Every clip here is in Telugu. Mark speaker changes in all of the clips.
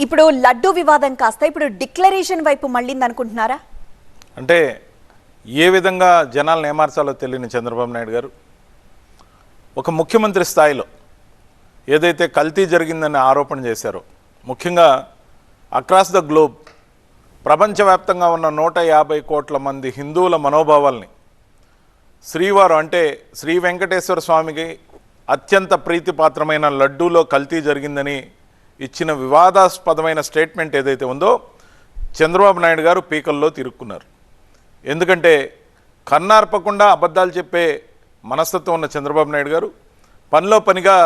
Speaker 1: ఇప్పుడు లడ్డు వివాదం కాస్త ఇప్పుడు డిక్లరేషన్ వైపు మళ్ళింది అనుకుంటున్నారా?
Speaker 2: అంటే ఏ విధంగా జనాలను ఏమార్చాలో తెలియని చంద్రబాబు నాయుడు గారు ఒక ముఖ్యమంత్రి స్థాయిలో ఏదైతే కల్తీ జరిగిందని ఆరోపణ చేశారో, ముఖ్యంగా అక్రాస్ ద గ్లోబ్ ప్రపంచవ్యాప్తంగా ఉన్న 150 కోట్ల మంది హిందువుల మనోభావాల్ని శ్రీవారు అంటే శ్రీ వెంకటేశ్వర స్వామికి అత్యంత ప్రీతిపాత్రమైన లడ్డూలో కల్తీ జరిగిందని ఇచ్చిన వివాదాస్పదమైన స్టేట్మెంట్ ఏదైతే ఉందో చంద్రబాబు నాయుడు గారు పీకల్లో తిరుక్కున్నారు. ఎందుకంటే కన్నార్పకుండా అబద్ధాలు చెప్పే మనస్తత్వం ఉన్న చంద్రబాబు నాయుడు గారు పనిలో పనిగా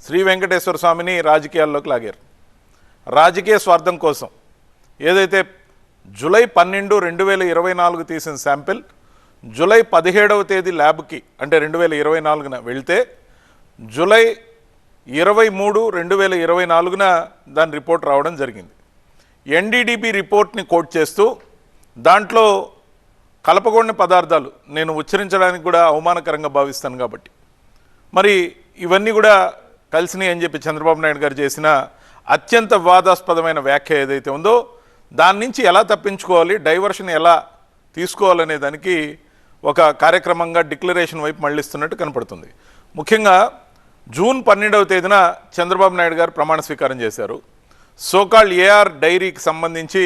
Speaker 2: శ్రీ వెంకటేశ్వర స్వామిని రాజకీయాల్లోకి లాగారు. రాజకీయ స్వార్థం కోసం ఏదైతే జూలై 12, 2024 తీసిన శాంపిల్ జూలై 17వ తేదీ ల్యాబ్కి అంటే 2024న వెళ్తే జూలై 23, 2024న దాని రిపోర్ట్ రావడం జరిగింది. ఎన్డీడీబీ రిపోర్ట్ని కోట్ చేస్తూ దాంట్లో కలపకూడని పదార్థాలు నేను ఉచ్చరించడానికి కూడా అవమానకరంగా భావిస్తాను కాబట్టి మరి ఇవన్నీ కూడా కలిసినాయి అని చెప్పి చంద్రబాబు నాయుడు గారు చేసిన అత్యంత వివాదాస్పదమైన వ్యాఖ్య ఏదైతే ఉందో దాని నుంచి ఎలా తప్పించుకోవాలి, డైవర్షన్ ఎలా తీసుకోవాలనే దానికి ఒక కార్యక్రమంగా డిక్లరేషన్ వైపు మళ్ళిస్తున్నట్టు కనపడుతుంది. ముఖ్యంగా జూన్ 12వ తేదీన చంద్రబాబు నాయుడు గారు ప్రమాణ స్వీకారం చేశారు. సోకాల్డ్ ఏఆర్ డైరీకి సంబంధించి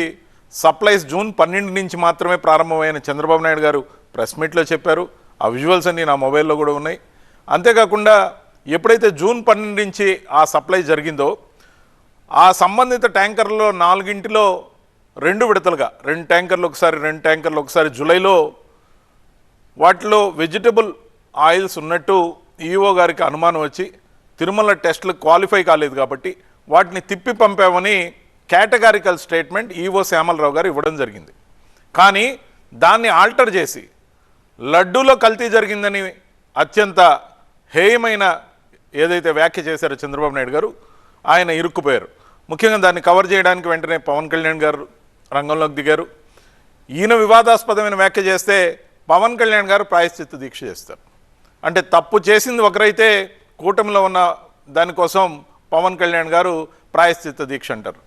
Speaker 2: సప్లైస్ జూన్ 12 నుంచి మాత్రమే ప్రారంభమైన చంద్రబాబు నాయుడు గారు ప్రెస్ మీట్లో చెప్పారు. ఆ విజువల్స్ అన్నీ నా మొబైల్లో కూడా ఉన్నాయి. అంతేకాకుండా ఎప్పుడైతే జూన్ 12 నుంచి ఆ సప్లై జరిగిందో ఆ సంబంధిత ట్యాంకర్లో 4గింటిలో 2 విడతలుగా 2 ట్యాంకర్లు ఒకసారి జూలైలో వాటిలో వెజిటబుల్ ఆయిల్స్ ఉన్నట్టు ఈఓ గారికి అనుమానం వచ్చి తిరుమల టెస్టులు క్వాలిఫై కాలేదు కాబట్టి వాటిని తిప్పి పంపామని కేటగారికల్ స్టేట్మెంట్ ఈఓ శ్యామలరావు గారు ఇవ్వడం జరిగింది. కానీ దాన్ని ఆల్టర్ చేసి లడ్డూలో కల్తీ జరిగిందని అత్యంత హేయమైన ఏదైతే వ్యాఖ్య చేశారో చంద్రబాబు నాయుడు గారు ఆయన ఇరుక్కుపోయారు. ముఖ్యంగా దాన్ని కవర్ చేయడానికి వెంటనే పవన్ కళ్యాణ్ గారు రంగంలోకి దిగారు. ఈయన వివాదాస్పదమైన వ్యాఖ్య చేస్తే పవన్ కళ్యాణ్ గారు ప్రాయశ్చిత్త దీక్ష చేస్తారు. అంటే తప్పు చేసింది ఒకరైతే కూటమిలో ఉన్న దానికోసం పవన్ కళ్యాణ్ గారు ప్రాయశ్చిత్త దీక్ష అంటారు.